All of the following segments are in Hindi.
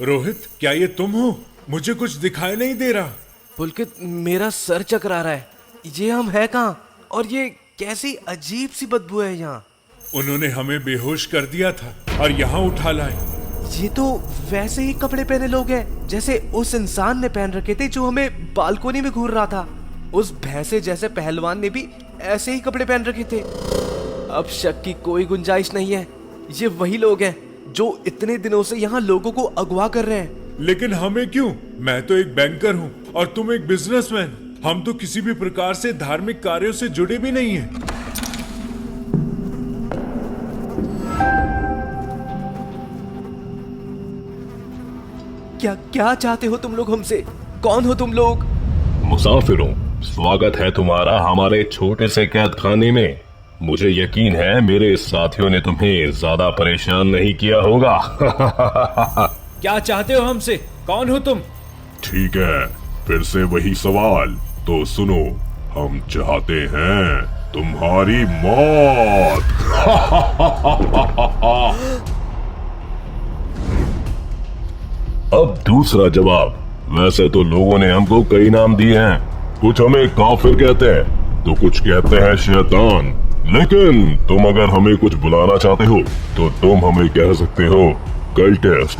रोहित, क्या ये तुम हो? मुझे कुछ दिखाई नहीं दे रहा। पुलकित, मेरा सर चकरा रहा है। ये हम है कहाँ? और ये कैसी अजीब सी बदबू है यहाँ। उन्होंने हमें बेहोश कर दिया था और यहाँ उठा लाए। ये तो वैसे ही कपड़े पहने लोग हैं जैसे उस इंसान ने पहन रखे थे जो हमें बालकोनी में घूर रहा था। उस भैंसे जैसे पहलवान ने भी ऐसे ही कपड़े पहन रखे थे। अब शक की कोई गुंजाइश नहीं है। ये वही लोग हैं जो इतने दिनों से यहाँ लोगों को अगवा कर रहे हैं। लेकिन हमें क्यों? मैं तो एक बैंकर हूँ और तुम एक बिजनेसमैन। हम तो किसी भी प्रकार से धार्मिक कार्यों से जुड़े भी नहीं हैं। क्या क्या चाहते हो तुम लोग हमसे? कौन हो तुम लोग? मुसाफिरों, स्वागत है तुम्हारा हमारे छोटे से कैद खाने में। मुझे यकीन है मेरे साथियों ने तुम्हें ज्यादा परेशान नहीं किया होगा। क्या चाहते हो हमसे? कौन हो तुम? ठीक है, फिर से वही सवाल। तो सुनो, हम चाहते हैं तुम्हारी मौत। अब दूसरा जवाब। वैसे तो लोगों ने हमको कई नाम दिए हैं। कुछ हमें काफिर कहते हैं तो कुछ कहते हैं शैतान। लेकिन तुम अगर हमें कुछ बुलाना चाहते हो तो तुम हमें कह सकते हो कल्टिस्ट।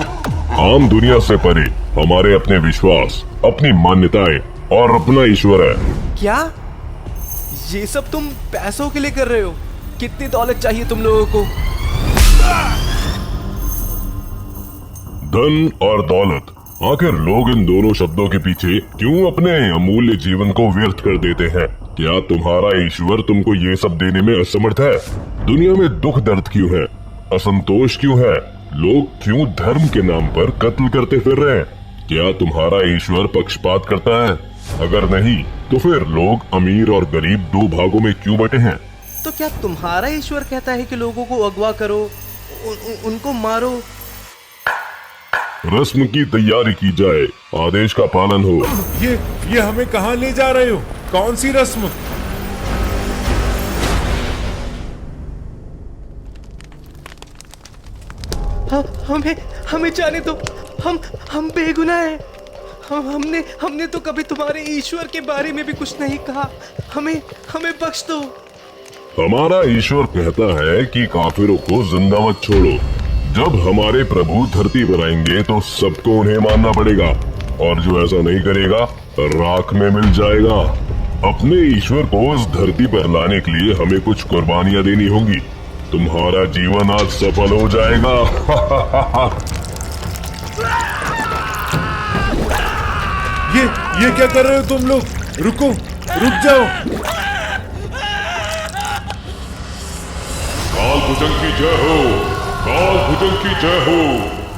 आम दुनिया से परे हमारे अपने विश्वास, अपनी मान्यताएं और अपना ईश्वर है। क्या ये सब तुम पैसों के लिए कर रहे हो? कितनी दौलत चाहिए तुम लोगों को? धन और दौलत, आखिर लोग इन दोनों शब्दों के पीछे क्यों अपने अमूल्य जीवन को व्यर्थ कर देते हैं? क्या तुम्हारा ईश्वर तुमको ये सब देने में असमर्थ है? दुनिया में दुख दर्द क्यों है? असंतोष क्यों है? लोग क्यों धर्म के नाम पर कत्ल करते फिर रहे हैं? क्या तुम्हारा ईश्वर पक्षपात करता है? अगर नहीं तो फिर लोग अमीर और गरीब दो भागों में क्यों बटे हैं? तो क्या तुम्हारा ईश्वर कहता है कि लोगों को अगवा करो, उनको मारो? रस्म की तैयारी की जाए, आदेश का पालन हो। ये हमें कहाँ ले जा रहे हो? कौन सी रस्म? हमें जाने दो। हम बेगुनाह हैं। हमने तो कभी तुम्हारे ईश्वर के बारे में भी कुछ नहीं कहा। हमें बख्श दो। हमारा ईश्वर कहता है कि काफिरों को जिंदा मत छोड़ो। जब हमारे प्रभु धरती पर आएंगे तो सबको उन्हें मानना पड़ेगा, और जो ऐसा नहीं करेगा राख में मिल जाएगा। अपने ईश्वर को इस धरती पर लाने के लिए हमें कुछ कुर्बानियां देनी होंगी। तुम्हारा जीवन आज सफल हो जाएगा। ये क्या कर रहे हो तुम लोग? रुक जाओ। काल भुजंग की जय हो, काल भुजंग की जय हो।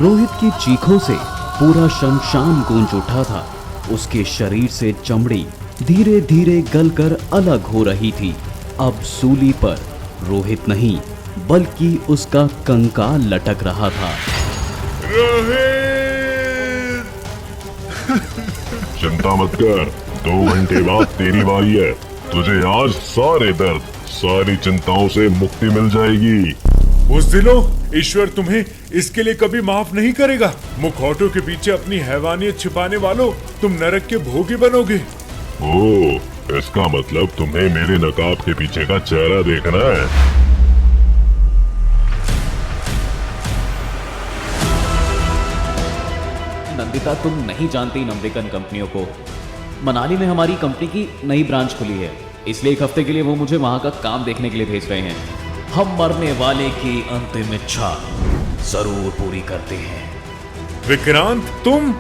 रोहित की चीखों से पूरा शमशान गूंज उठा था। उसके शरीर से चमड़ी धीरे धीरे गलकर अलग हो रही थी। अब सूली पर रोहित नहीं बल्कि उसका कंकाल लटक रहा था। रोहित! चिंता मत कर, 2 घंटे बाद तेरी बारी है। तुझे आज सारे दर्द, सारी चिंताओं से मुक्ति मिल जाएगी। उस दिनों ईश्वर तुम्हें इसके लिए कभी माफ नहीं करेगा। मुखौटों के पीछे अपनी हैवानियत छिपाने वालों, तुम नरक के भोगी बनोगे। ओह, इसका मतलब तुम्हें मेरे नकाब के पीछे का चेहरा देखना है। नंदिता, तुम नहीं जानती इन अमेरिकन कंपनियों को। मनाली में हमारी कंपनी की नई ब्रांच खुली है, इसलिए 1 हफ्ते के लिए वो मुझे वहां का काम देखने के लिए भेज रहे हैं। हम मरने वाले की अंतिम इच्छा जरूर पूरी करते हैं। विक्रांत, तुम?